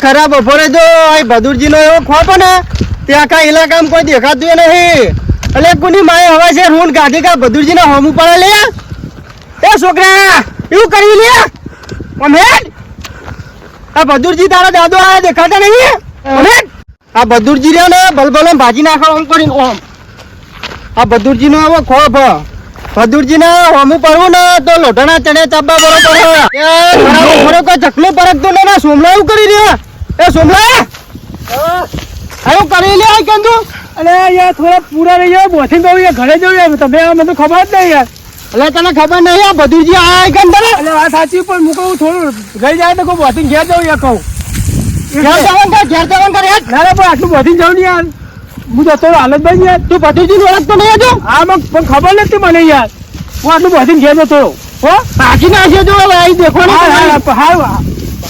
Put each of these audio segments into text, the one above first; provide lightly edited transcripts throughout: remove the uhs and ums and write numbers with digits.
ખરા બપોરે જો બદુરજી નો એવો ખોપ ને તે આખા ઇલાકામાં કોઈ દેખાતું નહીં. એટલે કોની માએ હવા છે રૂન કાઢી કા બદુરજી ના હોમું પડે લે. એ છોકરા એવું કરી લે અમેડ. આ બદુરજી તારા દાદો આયા દેખાતા નહીં અમેડ. આ બદુરજી રે ને બલબલો ભાજી નાખો ઓમ કરીને ઓમ. આ બદુરજી નો એવો ખોપ બદુરજી ના હોમું પડવું ને તો લોઢાના ચણે ચાબા બરોબર કોઈ ચકલું પરકતું ને સોમલા એવું કરી રહ્યા. એ સોમલા એવું કરી લે કેમ તું? અરે યાર થોડા પૂરા રહી જાવ બોથી બહુ ઘરે જવું તમે મને તો ખબર જ નહીં યાર. એટલે તને ખબર નહીં આ બદુરજી આ કેમ તને? એટલે વાત સાચી પણ હું કહું થોડું ઘરે જાય તો કોઈ બોથી ઘેર જવું યાર કહું. ઘેર જવાનું કર ના ના પણ આટલું બોથી જવું નહીં યાર. હું જતો હાલત ભાઈ યાર. તું બદુરજી ઓળખતો નહીં હજુ? હા પણ ખબર નથી મને યાર. હું આટલું બોથી ઘેર જતો હો ભાજી નાખે જો અહીં દેખો ને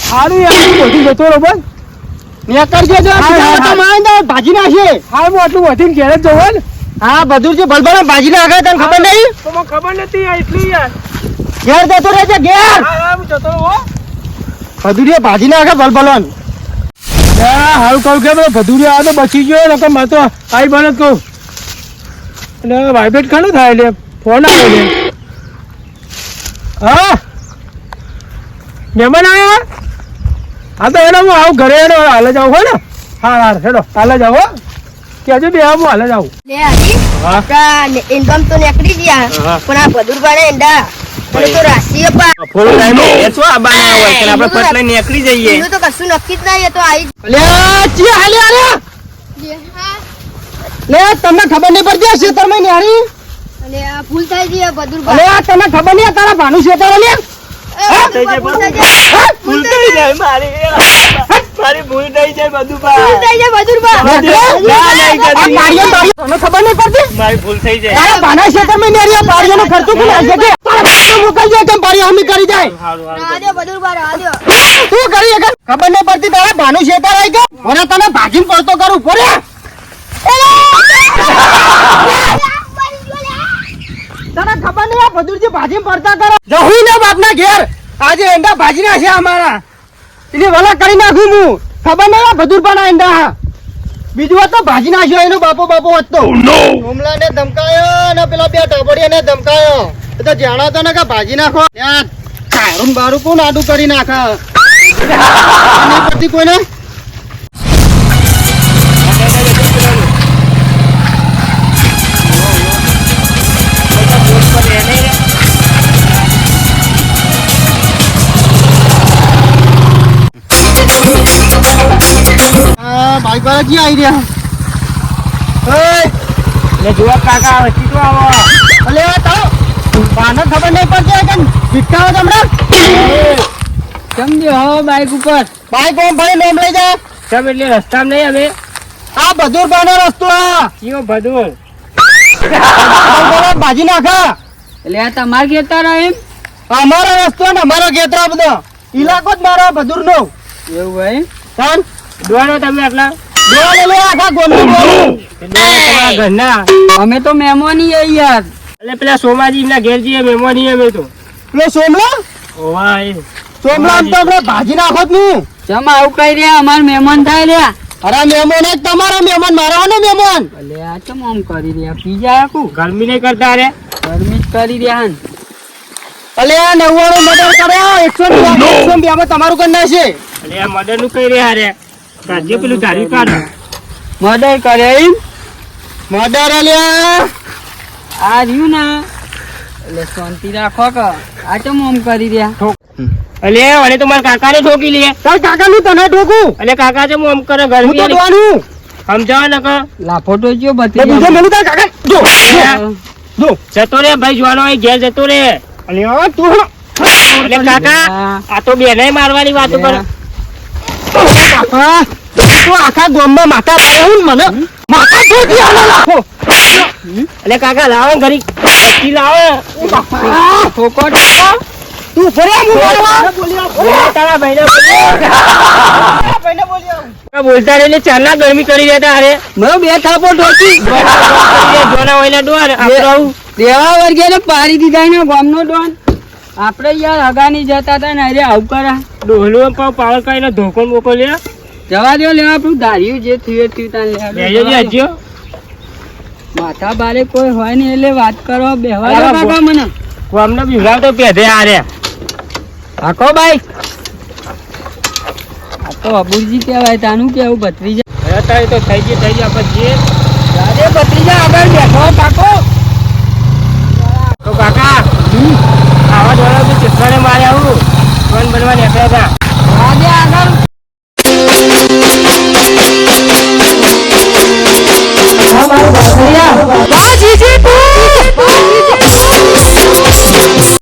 સારું યાર બોથી જતો રહો બસ. કરજે જો ભાજી નાખે. હા હું આટલું બોથી ઘેર જ જવું ને. હા બદુરજી ભલભલા ભાજી નાખે તને ખબર નહીં? તો મને ખબર નથી યાર એટલી યાર. ઘેર જતો રહેજે ઘેર. હા હું જતો હો. બદુરીએ ભાજી નાખે ભલભલો. હારું કહું કે ભદુરી આ તો બચી ગયો ને મારે તો આઈ બને જ કહું. એટલે વાઇબ્રેટ ખાનું થાય એટલે ફોન આવે છે. હા મહેમાન આવ્યા? હા તો એને હું આવું ઘરે એનો હાલે જાઉં હોય ને. હા હા હેડો હાલે જાવ હો કે હજુ બે હું હાલે જાઉં. ઇન્કમ તો નીકળી ગયા પણ આ ભદુર પાડે એંડા તો રાશિ નીકળી જઈએ તો કશું નક્કી જ નહીં. તો આવી લે તમને ખબર નહીં પડતી ખેતરમાં ન્યારી? અને આ ભૂલ થાય છે ભદુર અલે આ તને ખબર નહીં તારા ભાનું ખેતર લે? ભૂલ થઈ જાય મારી ભૂલ થઈ જાય બધું તને ખબર નહીં પડતી? મારી ભૂલ થઈ જાય તારા ભાના ખેતરમાં ન્યારી પાડીઓનો ખર્ચો કોણ આવી શકે? મોકલજે કેમ પાડી હમી કરી જાય? ભદુર બાર આલ્યો તું કરી એક ખબર નહીં પડતી તારા ભાનું ખેતર આવી ગયો મને તને ભાગીને પડતો કરું પડે. તને ખબર નહીં આ ભદુરજી ભાજી પડતા કરો જહું ને બાપના ઘેર આજે એંડા ભાજી ના છે અમારા એની વલા કરી નાખું હું. ખબર નહીં આ ભદુર પણ એંડા બીજું વાત તો ભાજી નાખ્યો એનો બાપો હતો. હુમલા ને ધમકાયો ને પેલા બે ટબડિયા ને ધમકાયો એ તો જાણો તો ને કે ભાજી નાખો ત્યાં તારું બારું કોણ આડું કરી નાખે નહીં પડતી કોઈને. ભાઈ બાજી આવી રહ્યા. જોવા કાકા વચ્ચે તો આવો. અલે તારો પાનો ખબર નહીં પડતી કે ભીટકાવો તમને સમજો હો બાઈક ઉપર બાઈક ઓમ ભાઈ નોમ લઈ જા. સબ એટલે રસ્તા નહીં અમે આ બધુર બાનો રસ્તો આ કયો ભદુર ભાજી નાખા એટલે આ તમાર ખેતર એમ અમારો રસ્તો ને અમારો ખેતરા બધો ઇલાકો જ મારો ભદુર નો એવું હોય કોણ દોડો તમે આટલા દોડ લે આખા ગોમનું ઘરના અમે તો મહેમાની યાર એટલે પેલા સોમાજી ના ઘેર જઈએ મહેમાની અમે તો પેલો સોમલો ઓવા એ સોમલા તો આપણે ભાજી નાખો જ નું ચમ આવું કઈ રહ્યા અમાર મહેમાન થાય લ્યા. અરે મહેમાન જ તમારા મહેમાન મારા ને મહેમાન. અલે આ ચમ આમ કરી રહ્યા પીજા આખું ગરમી નહીં કરતા રે ગરમી જ કરી રહ્યા ને. અલે આ 99 મર્ડર કર્યા 102 માં તમારું કઈ નાશે. અલે આ મર્ડર નું કઈ રહ્યા રે કાજે પેલું ધારી કાઢ મર્ડર કરે એમ મર્ડર અલ્યા આ રહ્યું ને એટલે શાંતિ રાખો કે આ ચમ આમ કરી રહ્યા. અલે અને તો મારા કાકાને ઠોકી લે. તાર કાકા નું તને ઠોકું અલે કાકા ચમ આમ કરે હું તો ગરમી ડવાનું સમજાવ ને કે લાફોટો જ્યો બતી બીજો મેલું તાર કાકા જો જો જતો રે ભાઈ જોવાનો હોય ઘેર જતો રે. અલ્યા તું એટલે કાકા આ તો બેને મારવાની વાતો કરે. કાકા તું આખા ગામમાં માથા લાવું મને માથા ઠોકી આલો લાખો. એટલે કાકા લાવો ઘરી પટ્ટી લાવો ઠોકો તું ફરે હું મારવા તારા ભાઈને બોલતા રે ચાલના ગરમી કરી દેતા અરે મેં બે થાપો ઠોકી જોના હોય ડોર દેવા વર્ગે ને પાડી દીધા ને ગામનો ડોન આપણે યાર અગાની જતા હતા ને અરે આવું કરા ડોહલો પાવર કરીને ધોકો મોકો લે જવા દો લેવા આપણું ધાર્યું જે થયું એ થયું તાન લેજો લેવા આજ્યો માથા બારે કોઈ હોય ને એટલે વાત કરવા બેહવા દો કાકા મને કોમને બીવડાવ તો પેધે આરે હાકો ભાઈ આ તો અબુરજી કહેવાય તાનું કેવું ભત્રીજા અત્યારે તો થઈ ગઈ પછી અરે ભત્રીજા આગળ બેઠો કાકો તો કાકા આવા દોડા તો ચિત્રાને મારે આવું ફોન બનવા નીકળ્યા હતા